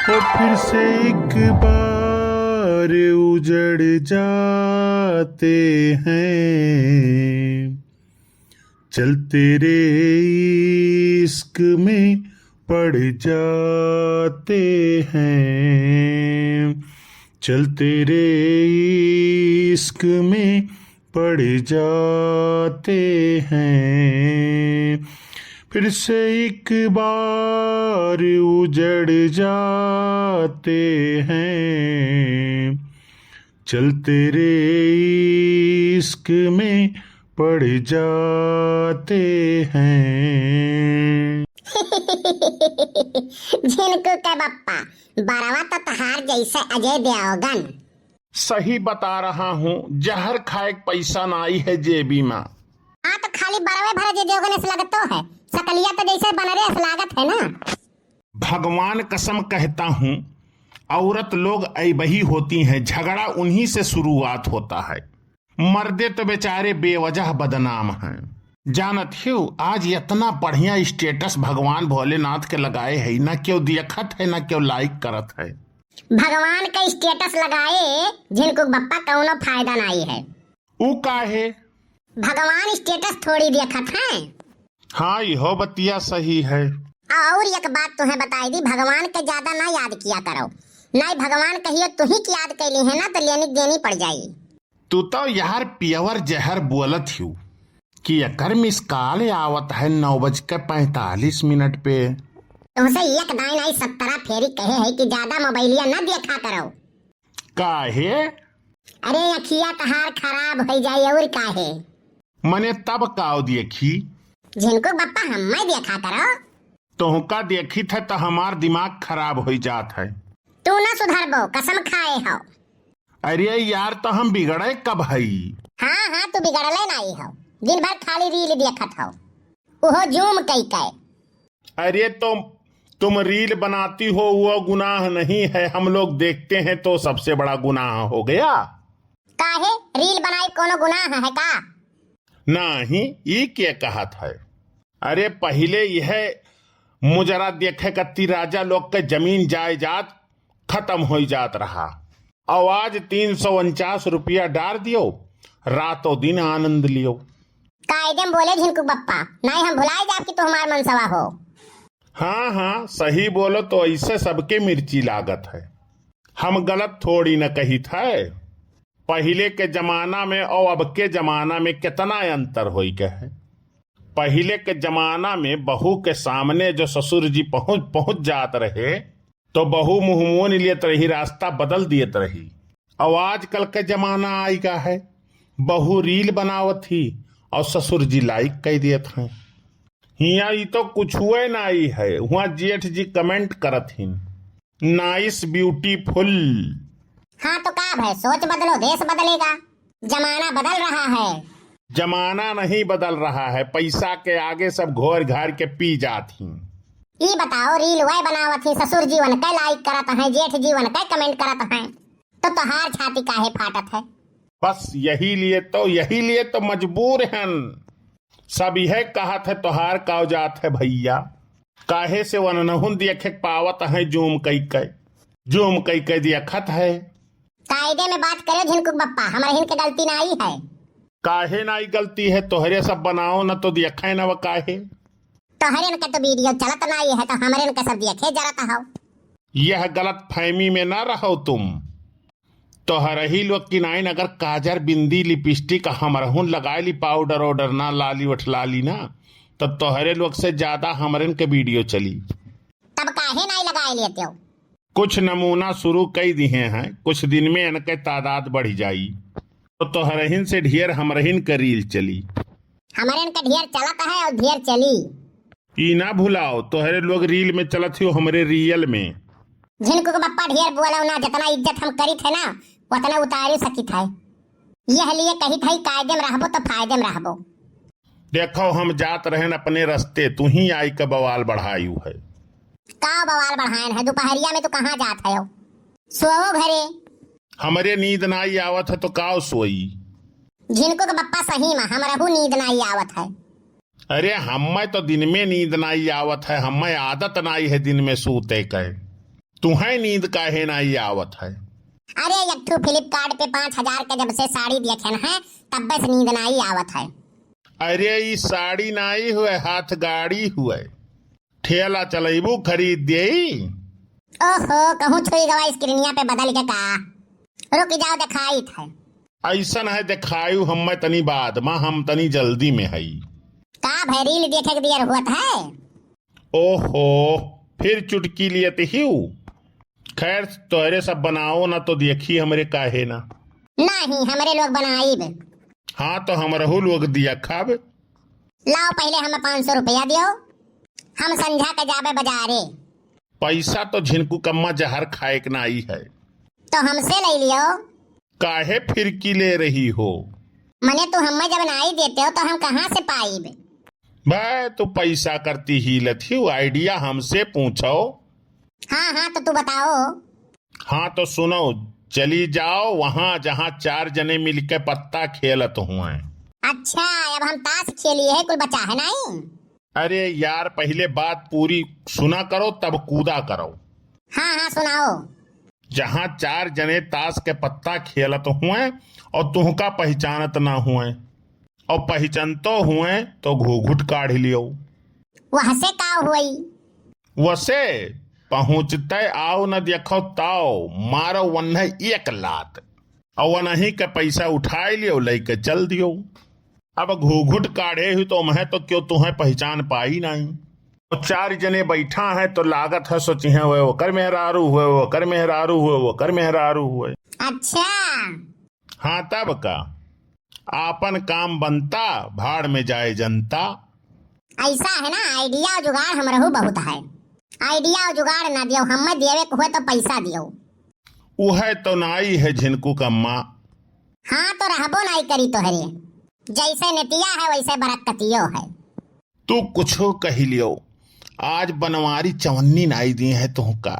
और फिर से एक बार उजड़ जाते हैं। चल तेरे इश्क में पड़ जाते हैं। चल तेरे इश्क में पड़ जाते हैं। फिर से एक बार उजड़ जाते हैं। चल तेरे इश्क में पड़ जाते हैं। झिनकू के बप्पा बरवा तो तहार जैसे अजय देवगन। सही बता रहा हूँ, जहर खाए पैसा ना आई है जेबी में। हाँ तो खाली बरवे भरे जे देवगन से लगतो है, सकलिया तो जैसे बनरे से लागत है ना। भगवान कसम कहता हूँ, औरत लोग ऐबही होती हैं, झगड़ा उन्हीं से शुरुआत होता है। मर्दे तो बेचारे बेवजह बदनाम हैं। जानत हो, आज इतना बढ़िया स्टेटस भगवान भोलेनाथ के लगाए है, न क्यों देखत है न क्यों लाइक करत है। भगवान का स्टेटस लगाए झिनकू बप्पा कौनो फायदा नहीं है। ऊ काहे? भगवान स्टेटस थोड़ी देखत है। हाँ, यहो बतिया सही है। और एक बात तुम्हें बताई दी, भगवान के ज्यादा ना याद किया करो, नहीं भगवान कहियो तू ही की याद कैली है ना तो लेनी देनी पड़ जाई। तू तो यार पियवर जहर बोलत हूँ कि एकर मिस कॉल आवत है 9:45 पे। तुमसे एक दाई नहीं 17 फेरी कहे है कि ज्यादा मोबाइलिया न देखा करो। काहे? अरे अखिया तहार खराब हो जाए। और काहे? मने तब काव देखी? झिनकू बप्पा हमें देखा करो। तोहका देखी थे तो हमार दिमाग खराब हो जात है। तू न सुधरबो, कसम खाए हो। अरे यार, तो हम बिगड़े कब हई? हाँ हाँ तू बिगड़ले नहीं हो, दिन भर खाली रील देखत हो, ओहो जूम कई कई। अरे तुम रील बनाती हो वो गुनाह नहीं है, हम लोग देखते हैं तो सबसे बड़ा गुनाह हो गया। काहे? रील बनाई कोनो गुनाह है का? नहीं, ये क्या कहा था? अरे पहले यह मुजरा देखे कत्ती राजा लोग के जमीन जायदाद खत्म हो जात रहा, और आज 349 रुपया डाल दियो, रातों दिन आनंद लियो। कायदे बोले झिनकू बप्पा, नहीं हम भुलाए जाब कि तू हमार मनसवा हो। हाँ हाँ सही बोलो, तो ऐसे सबके मिर्ची लागत है। हम गलत थोड़ी न कही थे। पहले के जमाना में और अब के जमाना में कितना अंतर हो गया है। पहले के जमाना में बहू के सामने जो ससुर जी पहुंच जात रहे तो बहू मुंह मोन लियत रही, रास्ता बदल दियत रही। और आजकल के जमाना आई का है, बहू रील बनावत थी और ससुर जी लाइक कह दियत हैं। हिया ये तो कुछ हुए ना आई है, वहाँ जेठ जी कमेंट करत हिन, नाइस ब्यूटीफुल। हाँ तो का भाई, सोच बदलो देश बदलेगा, जमाना बदल रहा है। जमाना नहीं बदल रहा है, पैसा के आगे सब घोर घार के पी जाती। ई बताओ, रील वह बनावत ही, ससुर जीवन के लाइक करत हैं, जेठ जीवन के कमेंट करत हैं, तो तोहार छाती काहे फाटत है? बस यही लिए तो मजबूर हैं। सब यह कहा था तोहार कावजात है भैया, काहे से वनहुन देखे पावत है, जूम कई कई देखत है। कायदे में बात करे झिनकू बप्पा, हमारे हिन के गलती नहीं है। काहे नाई गलती है? तोहरे सब बनाओ न तो देखे न वो काहे। तोहरे के तो वीडियो चलत नहीं है तो हमारे के सब देखे जरत हो। यह गलत फहमी में न रहो तुम। तोहर ही लोग की नाइन अगर काजर बिंदी लिपस्टिक हमरहुन लगाए ली, पाउडर ऑर्डर ना लाली उठला ली ना, तो तोहरे लोग से ज्यादा हमरन के वीडियो चली। तब काहे नहीं लगाए लेते हो? कुछ नमूना शुरू कई दिए हैं, कुछ दिन में इनके तादाद बढ़ जाई तो तोहरहिन से ढेर हमरहिन का रील चली। हमारे का ढेर चलत है और ढेर चली। ई ना भुलाओ, तोहरे लोग रील में चलत हो, हमरे रियल में। झिनकू के बप्पा ढेर बोला ना, जितना इज्जत हम करी थे ना उतना उतारी सकी था। यह लिए कही था कायदे में रहबो तो फायदे में रहबो। देखो हम जात रहन अपने रास्ते, तू ही आई का बवाल बढ़ायू है। का बवाल बढ़ायन है? दोपहरिया में तो कहाँ जात है? सोओ घरे। हमरे नींद नाई आवत है तो काव सोई। झिनकू के बप्पा सही में हमरहू नींद नहीं आवत है। अरे हमें तो दिन में नींद नहीं आवत है, हमें आदत नहीं है दिन में सूते के। तुम्हें नींद काहे नहीं आवत है? अरे यट्ठू फ्लिपकार्ट पे 5,000 के जब से साड़ी देखे है तब बस नींद नहीं आवत है। अरे ई साड़ी नहीं हुए, हाथ गाड़ी हुए। ठेला चलेबू खरीद दे। ओहो कहूँ छुई गवा स्क्रीनिया पे बदल के का। रुक जाओ दिखाई थे। ऐसन है दिखायु हमें तनी बाद माँ, हम तनी जल्दी में हई। का भैरील देखे के दियर हुआ है। ओहो फिर चुटकी लिए ही। खैर तोहरे सब बनाओ ना तो देखी हमरे काहे ना। नहीं हमरे लोग बनाई। हाँ तो हमरहू लोग दिया खाब। लाओ पहले हमें 500 रुपया दियो, हम संध्या के जाबे बाजारे। पैसा तो झिनकू कम्मा जहर खाए के नाई है। तो हमसे ले लियो। काहे फिरकी ले रही हो? मने तू हमें जब नहीं देते हो तो हम कहाँ से पाइब। भाई तू पैसा करती ही लथी, आइडिया हमसे पूछो। हाँ तो तू बताओ। हाँ तो सुनो, चली जाओ वहाँ जहाँ 4 जने मिलके पत्ता खेलत हुए। अच्छा अब हम ताश खेलिए है, कुल बचा है नहीं। अरे यार पहले बात पूरी सुना करो तब कूदा करो। हाँ सुनाओ। जहाँ 4 जने ताश के पत्ता खेलत हुए और तुहका पहचानत ना हुए और पहचानतो हुए तो घूघुट काढ़ लियो। वहाँ से का हुई? वसे पहुँचते आओ न देखो ताओ, मारो वन्ने 1 लात और वनही के पैसा उठाए लियो, लेके चल दियो। अब घूघुट काढ़े हुई तो मैं तो क्यों तुम्हें पहचान पाई नहीं। और 4 जने बैठा है तो लागत है सोची है वो कर मेहरारू हुए, वो कर मेहरारू हुए, वो कर मेहरारू हुए। अच्छा हाँ तब का आपन काम बनता, भाड़ में जाए जनता। ऐसा है ना, आइडिया और जुगाड़ हमरहू बहुत है। आइडिया और जुगाड़ ना दियो, हमें देवे को हुए तो पैसा दियो। वह तो नाई है झिनकू कम्मा। हाँ तो रहबो नहीं करी तोहरे, जैसे नेतिया है वैसे बरकतियो है। तू कुछ कही लियो, आज बनवारी चवन्नी नाई दी है तुहका।